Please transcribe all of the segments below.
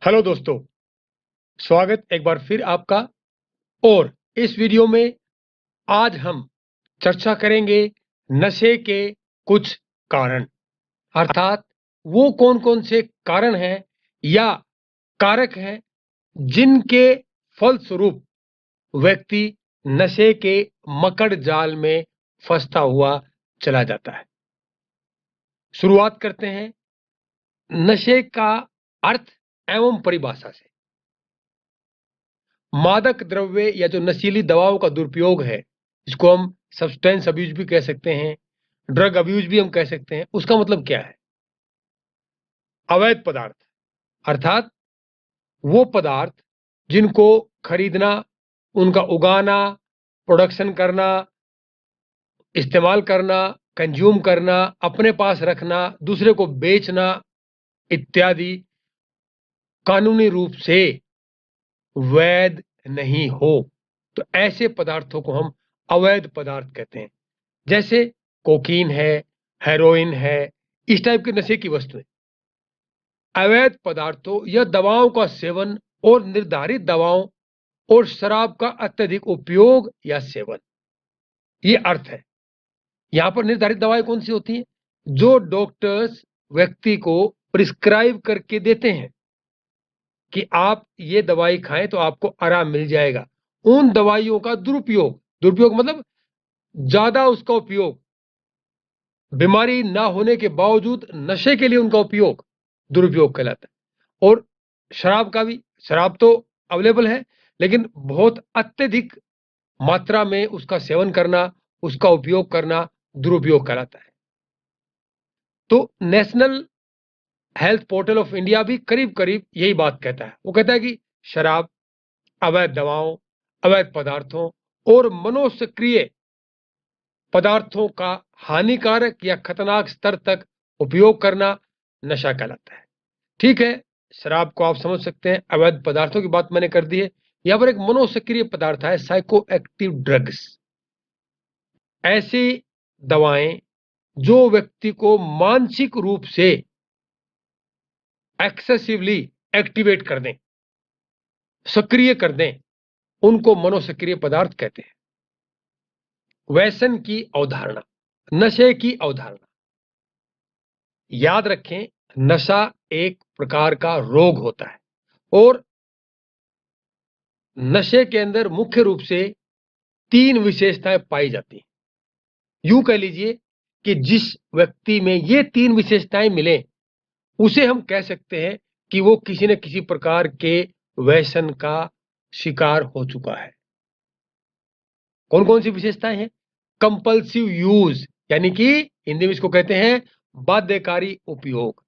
Hello दोस्तों, स्वागत एक बार फिर आपका। और इस वीडियो में आज हम चर्चा करेंगे नशे के कुछ कारण, अर्थात वो कौन-कौन से कारण हैं या कारक हैं जिनके फलस्वरूप व्यक्ति नशे के मकड़ जाल में फंसता हुआ चला जाता है। शुरुआत करते हैं नशे का अर्थ एवं परिभाषा से। मादक द्रव्य या जो नशीली दवाओं का दुरुपयोग है, इसको हम सब्सटेंस अब्यूज भी कह सकते हैं, ड्रग अब्यूज भी हम कह सकते हैं। उसका मतलब क्या है? अवैध पदार्थ, अर्थात वो पदार्थ जिनको खरीदना, उनका उगाना, प्रोडक्शन करना, इस्तेमाल करना, कंज्यूम करना, अपने पास रखना, दूसरे को बेचना इत्यादि कानूनी रूप से वैध नहीं हो, तो ऐसे पदार्थों को हम अवैध पदार्थ कहते हैं। जैसे कोकीन है, हेरोइन है, इस टाइप के नशे की वस्तुएं। अवैध पदार्थों या दवाओं का सेवन और निर्धारित दवाओं और शराब का अत्यधिक उपयोग या सेवन, ये अर्थ है। यहां पर निर्धारित दवाएं कौन सी होती हैं? जो डॉक्टर्स व्यक्ति को प्रिस्क्राइब करके देते हैं कि आप ये दवाई खाएं तो आपको आराम मिल जाएगा। उन दवाइयों का दुरुपयोग, दुरुपयोग मतलब ज्यादा उसका उपयोग, बीमारी ना होने के बावजूद नशे के लिए उनका उपयोग दुरुपयोग कहलाता है। और शराब का भी, शराब तो अवेलेबल है, लेकिन बहुत अत्यधिक मात्रा में उसका सेवन करना, उसका उपयोग करना दुरुपयोग कहलाता है। तो national health portal of India भी करीब करीब यही बात कहता है। वो कहता है कि शराब, अवैध दवाओं, अवैध पदार्थों और मनोसक्रिय पदार्थों का हानिकारक या खतरनाक स्तर तक उपयोग करना नशा कहलाता है। ठीक है, शराब को आप समझ सकते हैं, अवैध पदार्थों की बात मैंने कर दी है। यहां पर एक मनोसक्रिय पदार्थ है, साइको एक्टिव ड्रग्स। ऐसी दवाएं जो व्यक्ति को मानसिक रूप से एक्सेसिवली एक्टिवेट कर दें, सक्रिय कर दें, उनको मनोसक्रिय पदार्थ कहते हैं। व्यसन की अवधारणा, नशे की अवधारणा। याद रखें, नशा एक प्रकार का रोग होता है और नशे के अंदर मुख्य रूप से 3 विशेषताएं पाई जाती हैं। यूं कह लीजिए कि जिस व्यक्ति में ये 3 विशेषताएं मिले, उसे हम कह सकते हैं कि वो किसी न किसी प्रकार के व्यसन का शिकार हो चुका है। कौन-कौन सी विशेषताएं हैं? कंपल्सिव यूज, यानी कि हिंदी में इसको कहते हैं बाध्यकारी उपयोग।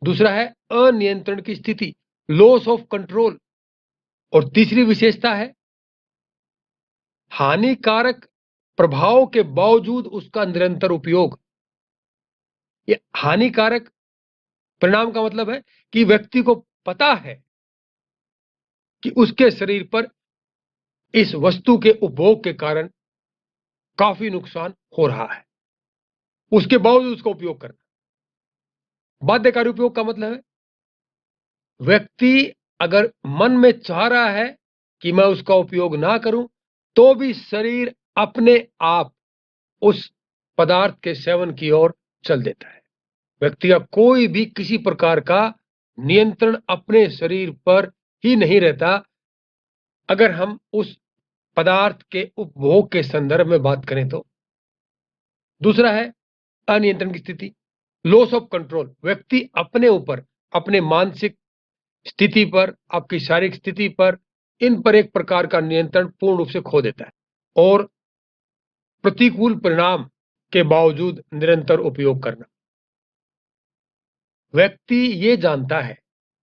दूसरा है अनियंत्रण की स्थिति, लॉस ऑफ कंट्रोल। और तीसरी विशेषता है हानिकारक प्रभाव के बावजूद उसका निरंतर उपयोग। ये हानिकारक परिणाम का मतलब है कि व्यक्ति को पता है कि उसके शरीर पर इस वस्तु के उपभोग के कारण काफी नुकसान हो रहा है, उसके बावजूद उसका उपयोग करना। बाध्यकारी उपयोग का मतलब है व्यक्ति अगर मन में चाह रहा है कि मैं उसका उपयोग ना करूं, तो भी शरीर अपने आप उस पदार्थ के सेवन की ओर चल देता है। व्यक्ति का कोई भी किसी प्रकार का नियंत्रण अपने शरीर पर ही नहीं रहता, अगर हम उस पदार्थ के उपभोग के संदर्भ में बात करें तो। दूसरा है अनियंत्रण की स्थिति, लॉस ऑफ कंट्रोल। व्यक्ति अपने ऊपर, अपने मानसिक स्थिति पर, आपकी शारीरिक स्थिति पर, इन पर एक प्रकार का नियंत्रण पूर्ण रूप से खो देता है और प्रतिकूल परिणाम के बावजूद निरंतर उपयोग करना। व्यक्ति ये जानता है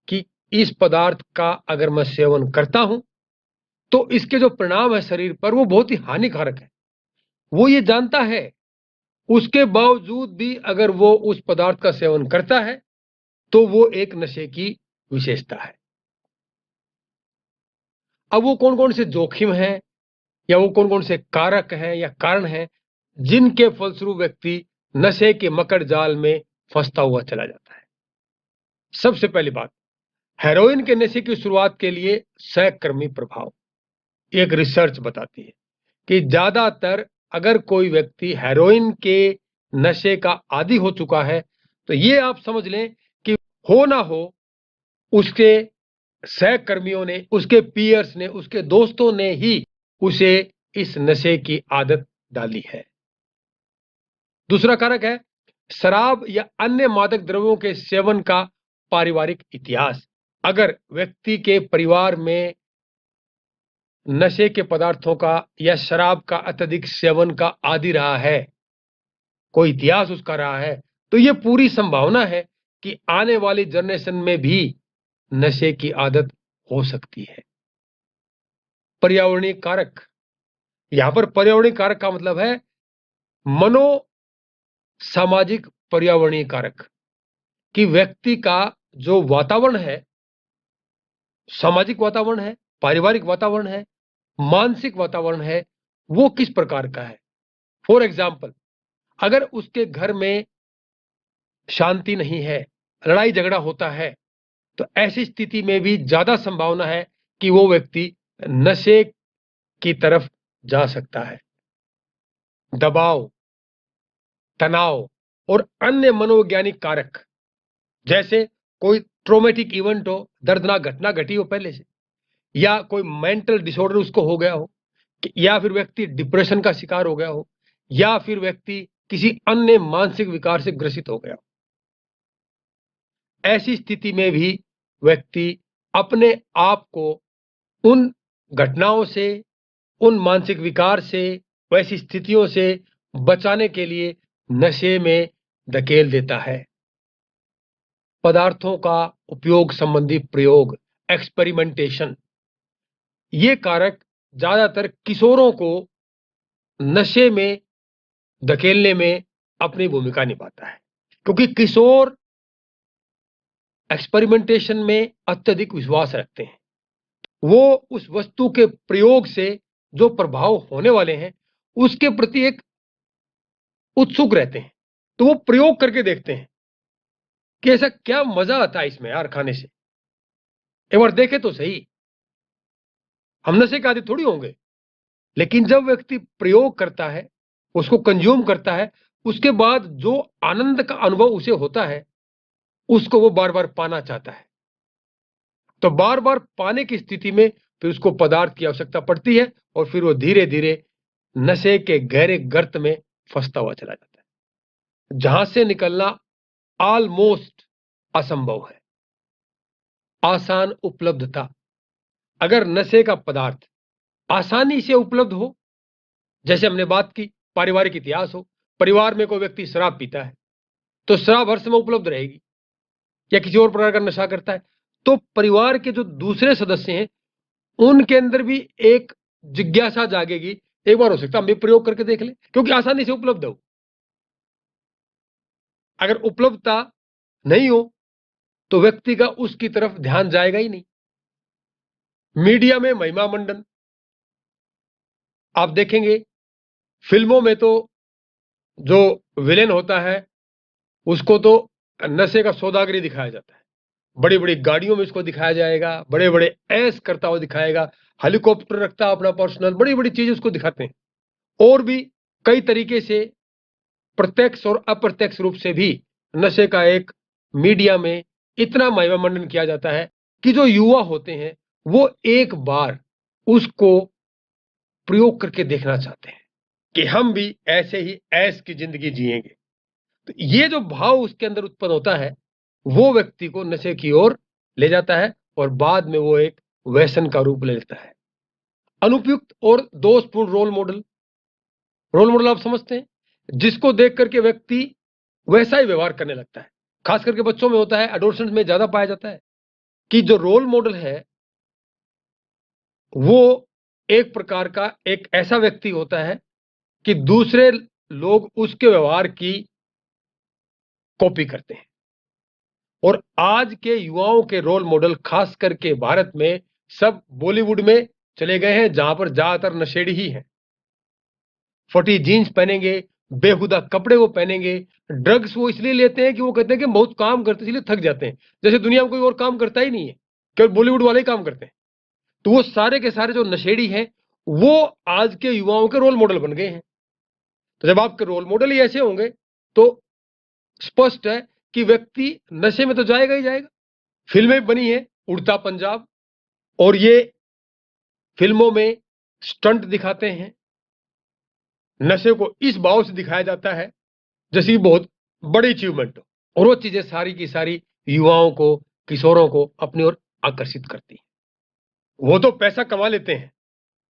कि इस पदार्थ का अगर मैं सेवन करता हूं तो इसके जो परिणाम है शरीर पर वो बहुत ही हानिकारक है। वो ये जानता है, उसके बावजूद भी अगर वो उस पदार्थ का सेवन करता है तो वो एक नशे की विशेषता है। अब वो कौन-कौन से जोखिम हैं या वो कौन-कौन से कारक हैं या कारण हैं जिनके फलस्वरूप व्यक्ति नशे के मकड़ जाल में फंसता हुआ चला जाता है। सबसे पहली बात, हेरोइन के नशे की शुरुआत के लिए सहकर्मी प्रभाव। एक रिसर्च बताती है कि ज्यादातर अगर कोई व्यक्ति हेरोइन के नशे का आदी हो चुका है तो ये आप समझ लें कि हो ना हो उसके सहकर्मियों ने, उसके पीयर्स ने, उसके दोस्तों ने ही उसे इस नशे की आदत डाली है। दूसरा कारक है शराब या अन्य मादक द्रव्यों के सेवन का पारिवारिक इतिहास। अगर व्यक्ति के परिवार में नशे के पदार्थों का या शराब का अत्यधिक सेवन का आदी रहा है, कोई इतिहास उसका रहा है, तो यह पूरी संभावना है कि आने वाली जनरेशन में भी नशे की आदत हो सकती है। पर्यावरणीय कारक। यहां पर पर्यावरणीय कारक का मतलब है मनो सामाजिक पर्यावरणीय कारक कि व्यक्ति का जो वातावरण है, सामाजिक वातावरण है, पारिवारिक वातावरण है, मानसिक वातावरण है, वो किस प्रकार का है। फॉर एग्जाम्पल, अगर उसके घर में शांति नहीं है, लड़ाई झगड़ा होता है, तो ऐसी स्थिति में भी ज्यादा संभावना है कि वो व्यक्ति नशे की तरफ जा सकता है। दबाव, तनाव और अन्य मनोवैज्ञानिक कारक, जैसे कोई ट्रोमेटिक इवेंट हो, दर्दनाक घटना घटी हो पहले से, या कोई मेंटल डिसऑर्डर उसको हो गया हो, या फिर व्यक्ति डिप्रेशन का शिकार हो गया हो, या फिर व्यक्ति किसी अन्य मानसिक विकार से ग्रसित हो गया हो। ऐसी स्थिति में भी व्यक्ति अपने आप को उन घटनाओं से, उन मानसिक विकार से, वैसी स्थितियों से बचाने के लिए नशे में धकेल देता है। पदार्थों का उपयोग संबंधी प्रयोग, एक्सपेरिमेंटेशन, ये कारक ज्यादातर किशोरों को नशे में धकेलने में अपनी भूमिका निभाता है, क्योंकि किशोर एक्सपेरिमेंटेशन में अत्यधिक विश्वास रखते हैं। वो उस वस्तु के प्रयोग से जो प्रभाव होने वाले हैं उसके प्रति एक उत्सुक रहते हैं, तो वो प्रयोग करके देखते हैं कि ऐसा क्या मजा आता है इसमें यार खाने से, एक बार देखे तो सही। हम नशे के आदि थोड़ी होंगे, लेकिन जब व्यक्ति प्रयोग करता है, उसको कंज्यूम करता है, उसके बाद जो आनंद का अनुभव उसे होता है उसको वो बार बार पाना चाहता है। तो बार बार पाने की स्थिति में फिर उसको पदार्थ की आवश्यकता पड़ती है और फिर वो धीरे धीरे नशे के गहरे गर्त में फंसता हुआ चला जाता है, जहां से निकलना ऑलमोस्ट असंभव है। आसान उपलब्धता। अगर नशे का पदार्थ आसानी से उपलब्ध हो, जैसे हमने बात की पारिवारिक इतिहास हो, परिवार में कोई व्यक्ति शराब पीता है तो शराब हर समय उपलब्ध रहेगी, या किसी और प्रकार का नशा करता है तो परिवार के जो दूसरे सदस्य हैं उनके अंदर भी एक जिज्ञासा जागेगी, एक बार हो सकता है हम भी प्रयोग करके देख लें, क्योंकि आसानी से उपलब्ध हो। अगर उपलब्धता नहीं हो तो व्यक्ति का उसकी तरफ ध्यान जाएगा ही नहीं। मीडिया में महिमा मंडन। आप देखेंगे फिल्मों में तो जो विलेन होता है उसको तो नशे का सौदागरी दिखाया जाता है, बड़ी बड़ी गाड़ियों में इसको दिखाया जाएगा, बड़े बड़े ऐश करता हुआ दिखाएगा, हेलीकॉप्टर रखता है अपना पर्सनल, बड़ी बड़ी चीजें उसको दिखाते हैं। और भी कई तरीके से प्रत्यक्ष और अप्रत्यक्ष रूप से भी नशे का एक मीडिया में इतना महिमा मंडन किया जाता है कि जो युवा होते हैं वो एक बार उसको प्रयोग करके देखना चाहते हैं कि हम भी ऐसे ही ऐश की जिंदगी जिएंगे। तो ये जो भाव उसके अंदर उत्पन्न होता है वो व्यक्ति को नशे की ओर ले जाता है और बाद में वो एक व्यसन का रूप ले लेता है। अनुपयुक्त और दोषपूर्ण रोल मॉडल। रोल मॉडल आप समझते हैं, जिसको देख करके व्यक्ति वैसा ही व्यवहार करने लगता है। खास करके बच्चों में होता है, एडोलसेंट में ज्यादा पाया जाता है कि जो रोल मॉडल है वो एक प्रकार का एक ऐसा व्यक्ति होता है कि दूसरे लोग उसके व्यवहार की कॉपी करते हैं। और आज के युवाओं के रोल मॉडल खास करके भारत में सब बॉलीवुड में चले गए हैं, जहां पर ज्यादातर नशेड़ी ही हैं। फटी जीन्स पहनेंगे, बेहुदा कपड़े वो पहनेंगे, ड्रग्स वो इसलिए लेते हैं कि वो कहते हैं कि बहुत काम करते इसलिए थक जाते हैं, जैसे दुनिया में कोई और काम करता ही नहीं है। केवल बॉलीवुड वाले ही काम करते हैं। तो वो सारे के सारे जो नशेड़ी हैं वो आज के युवाओं के रोल मॉडल बन गए हैं। तो जब आपके रोल मॉडल ही ऐसे होंगे तो स्पष्ट है कि व्यक्ति नशे में तो जाएगा ही जाएगा। फिल्में बनी है उड़ता पंजाब, और ये फिल्मों में स्टंट दिखाते हैं, नशे को इस भाव से दिखाया जाता है जैसे कि बहुत बड़ी अचीवमेंट हो, और वो चीजें सारी की सारी युवाओं को, किशोरों को अपनी ओर आकर्षित करती है। वो तो पैसा कमा लेते हैं,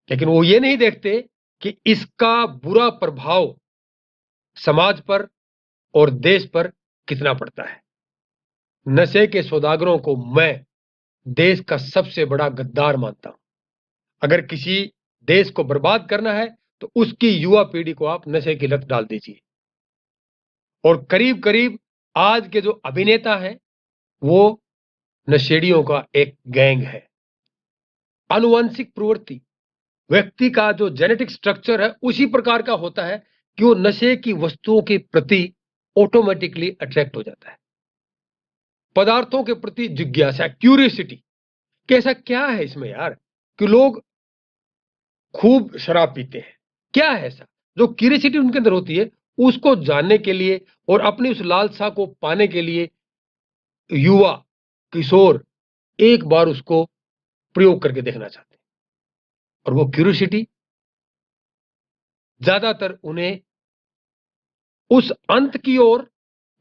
लेकिन वो ये नहीं देखते कि इसका बुरा प्रभाव समाज पर और देश पर कितना पड़ता है। नशे के सौदागरों को मैं देश का सबसे बड़ा गद्दार मानता हूं। अगर किसी देश को बर्बाद करना है तो उसकी युवा पीढ़ी को आप नशे की लत डाल दीजिए। और करीब करीब आज के जो अभिनेता हैं वो नशेड़ियों का एक गैंग है। आनुवंशिक प्रवृत्ति, व्यक्ति का जो जेनेटिक स्ट्रक्चर है उसी प्रकार का होता है कि वो नशे की वस्तुओं के प्रति ऑटोमेटिकली अट्रैक्ट हो जाता है। पदार्थों के प्रति जिज्ञासा, क्यूरियोसिटी, कि ऐसा क्या है इसमें यार कि लोग खूब शराब पीते हैं, क्या है ऐसा। जो क्यूरियोसिटी उनके अंदर होती है उसको जानने के लिए और अपनी उस लालसा को पाने के लिए युवा, किशोर एक बार उसको प्रयोग करके देखना चाहते हैं। और वो क्यूरियोसिटी ज्यादातर उन्हें उस अंत की ओर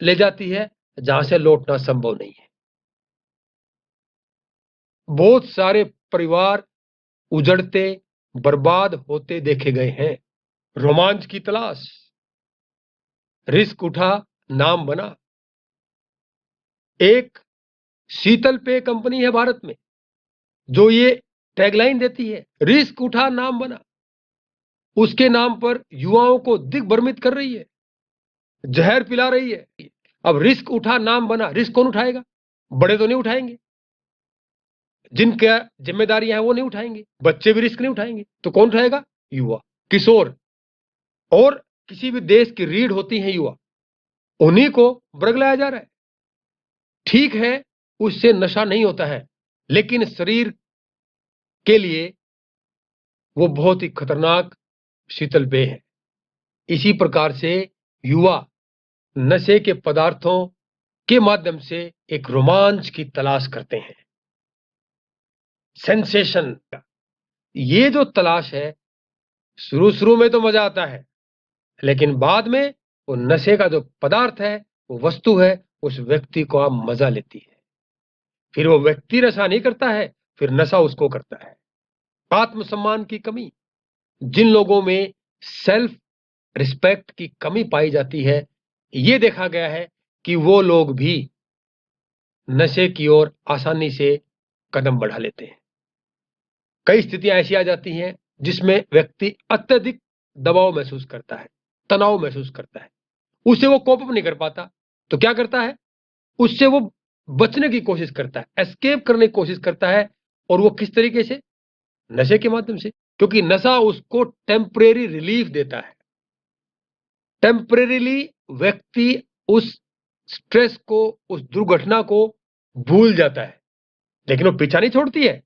ले जाती है जहां से लौटना संभव नहीं है। बहुत सारे परिवार उजड़ते, बर्बाद होते देखे गए हैं। रोमांच की तलाश, रिस्क उठा, नाम बना। एक शीतल पेय कंपनी है भारत में जो ये टैगलाइन देती है, रिस्क उठा, नाम बना। उसके नाम पर युवाओं को दिग्भ्रमित कर रही है, जहर पिला रही है। अब रिस्क उठा, नाम बना, रिस्क कौन उठाएगा? बड़े तो नहीं उठाएंगे, जिनका जिम्मेदारियां हैं वो नहीं उठाएंगे, बच्चे भी रिस्क नहीं उठाएंगे, तो कौन उठाएगा? युवा, किशोर। और किसी भी देश की रीढ़ होती है युवा, उन्हीं को बरगलाया जा रहा है। ठीक है, उससे नशा नहीं होता है, लेकिन शरीर के लिए वो बहुत ही खतरनाक शीतल पेय है। इसी प्रकार से युवा नशे के पदार्थों के माध्यम से एक रोमांच की तलाश करते हैं, सेंसेशन। ये जो तलाश है, शुरू शुरू में तो मजा आता है, लेकिन बाद में वो नशे का जो पदार्थ है, वो वस्तु है, उस व्यक्ति को आप मजा लेती है। फिर वो व्यक्ति नशा नहीं करता है, फिर नशा उसको करता है। आत्मसम्मान की कमी, जिन लोगों में सेल्फ रिस्पेक्ट की कमी पाई जाती है, ये देखा गया है कि वो लोग भी नशे की ओर आसानी से कदम बढ़ा लेते हैं। कई स्थितियां ऐसी आ जाती हैं जिसमें व्यक्ति अत्यधिक दबाव महसूस करता है, तनाव महसूस करता है, उससे वो कोप अप नहीं कर पाता, तो क्या करता है? उससे वो बचने की कोशिश करता है, एस्केप करने की कोशिश करता है। और वो किस तरीके से? नशे के माध्यम से, क्योंकि नशा उसको टेम्परेरी रिलीफ देता है। टेम्परेरीली व्यक्ति उस स्ट्रेस को, उस दुर्घटना को भूल जाता है, लेकिन वो पीछा नहीं छोड़ती है।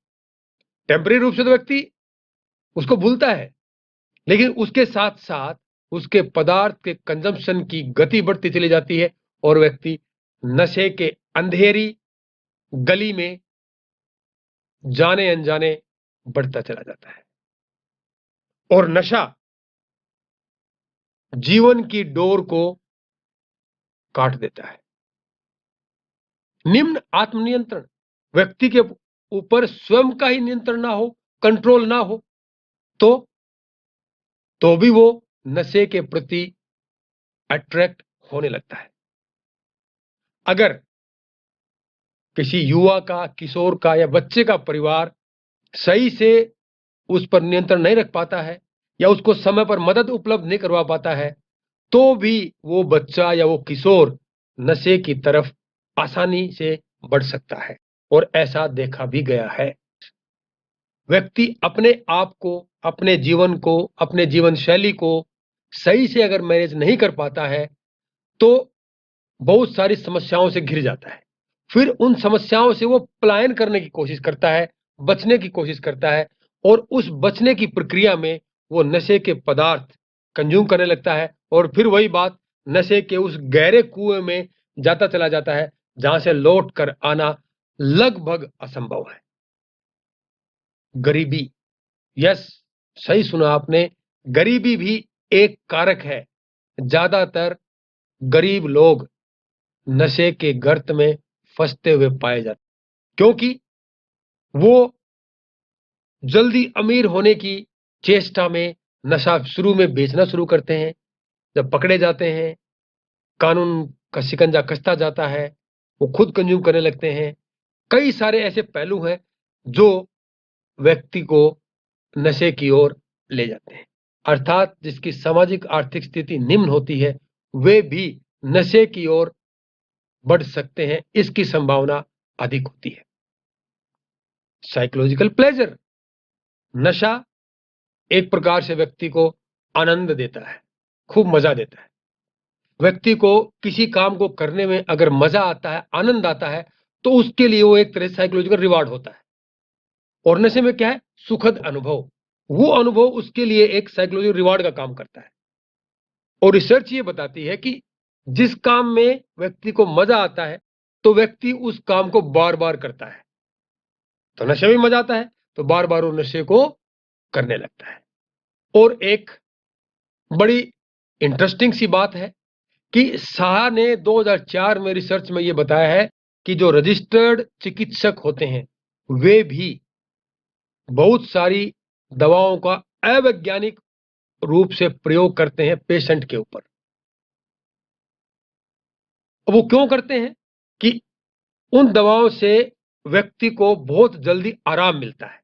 टेम्परेरी रूप से तो व्यक्ति उसको भूलता है, लेकिन उसके साथ साथ उसके पदार्थ के कंजम्पशन की गति बढ़ती चली जाती है और व्यक्ति नशे के अंधेरी गली में जाने अनजाने बढ़ता चला जाता है। और नशा जीवन की डोर को काट देता है। निम्न आत्मनियंत्रण, व्यक्ति के ऊपर स्वयं का ही नियंत्रण ना हो, कंट्रोल ना हो, तो भी वो नशे के प्रति अट्रैक्ट होने लगता है। अगर किसी युवा का, किशोर का या बच्चे का परिवार सही से उस पर नियंत्रण नहीं रख पाता है या उसको समय पर मदद उपलब्ध नहीं करवा पाता है, तो भी वो बच्चा या वो किशोर नशे की तरफ आसानी से बढ़ सकता है। और ऐसा देखा भी गया है। व्यक्ति अपने आप को, अपने जीवन को, अपने जीवन शैली को सही से अगर मैनेज नहीं कर पाता है तो बहुत सारी समस्याओं से घिर जाता है। फिर उन समस्याओं से वो पलायन करने की कोशिश करता है, बचने की कोशिश करता है और उस बचने की प्रक्रिया में वो नशे के पदार्थ कंज्यूम करने लगता है और फिर वही बात नशे के उस गहरे कुएं में जाता चला जाता है जहां से लौट कर आना लगभग असंभव है। गरीबी, यस, सही सुना आपने, गरीबी भी एक कारक है। ज्यादातर गरीब लोग नशे के गर्त में फंसते हुए पाए जाते हैं क्योंकि वो जल्दी अमीर होने की चेष्टा में नशा शुरू में बेचना शुरू करते हैं। जब पकड़े जाते हैं, कानून का शिकंजा कसता जाता है, वो खुद कंज्यूम करने लगते हैं। कई सारे ऐसे पहलू हैं जो व्यक्ति को नशे की ओर ले जाते हैं। अर्थात जिसकी सामाजिक आर्थिक स्थिति निम्न होती है, वे भी नशे की ओर बढ़ सकते हैं, इसकी संभावना अधिक होती है। साइकोलॉजिकल प्लेजर, नशा एक प्रकार से व्यक्ति को आनंद देता है, खूब मजा देता है। व्यक्ति को किसी काम को करने में अगर मजा आता है, आनंद आता है, तो उसके लिए वो एक तरह से साइकोलॉजिकल रिवार्ड होता है। और नशे में क्या है? सुखद अनुभव। वो अनुभव उसके लिए एक साइकोलॉजिकल रिवार्ड का काम करता है। और रिसर्च ये बताती है कि जिस काम में व्यक्ति को मजा आता है, तो व्यक्ति उस काम को बार-बार करता है। तो नशे में मजा आता है, तो बार-बार वो नशे को करने लगता है। और एक बड़ी इंटरेस्टिंग सी बात है कि शाह ने 2004 में रिसर्च में ये बताया है कि जो रजिस्टर्ड चिकित्सक होते हैं, वे भी बहुत सारी दवाओं का अवैज्ञानिक रूप से प्रयोग करते हैं पेशेंट के ऊपर। वो क्यों करते हैं? कि उन दवाओं से व्यक्ति को बहुत जल्दी आराम मिलता है।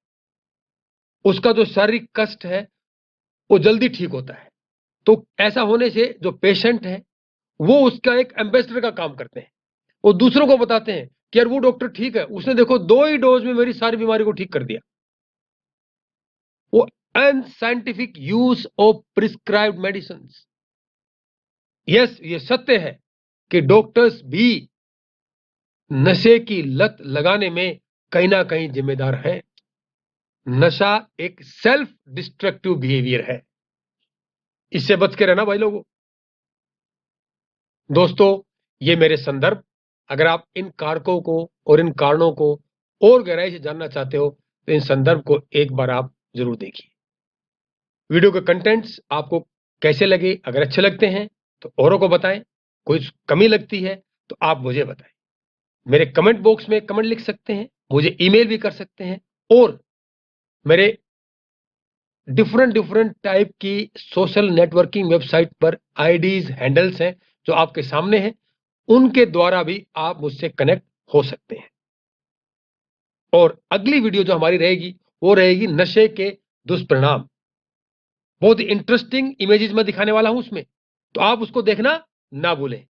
उसका जो शारीरिक कष्ट है, वो जल्दी ठीक होता है। तो ऐसा होने से जो पेशेंट है, वो उसका एक एम्बेसडर का काम करते हैं। वो दूसरों को बताते हैं कि यार वो डॉक्टर ठीक है, उसने देखो 2 ही डोज में मेरी सारी बीमारी को ठीक कर दिया। वो unscientific use of prescribed medicines. Yes, ये सत्य है कि डॉक्टर्स भी नशे की लत लगाने में कहीं ना कहीं जिम्मेदार हैं। नशा एक सेल्फ डिस्ट्रक्टिव बिहेवियर है, इससे बच के रहना भाई लोगों। दोस्तों, ये मेरे संदर्भ, अगर आप इन कारकों को और इन कारणों को और गहराई से जानना चाहते हो तो इन संदर्भ को एक बार आप जरूर देखिए। वीडियो के कंटेंट्स आपको कैसे लगे? अगर अच्छे लगते हैं तो औरों को बताएं, कोई कमी लगती है तो आप मुझे बताएं। मेरे कमेंट बॉक्स में कमेंट लिख सकते हैं, मुझे ईमेल भी कर सकते हैं और मेरे डिफरेंट टाइप की सोशल नेटवर्किंग वेबसाइट पर आईडीज हैंडल्स हैं जो आपके सामने हैं, उनके द्वारा भी आप मुझसे कनेक्ट हो सकते हैं। और अगली वीडियो जो हमारी रहेगी वो रहेगी नशे के दुष्परिणाम। बहुत इंटरेस्टिंग इमेजेस में दिखाने वाला हूं उसमें, तो आप उसको देखना ना भूलें।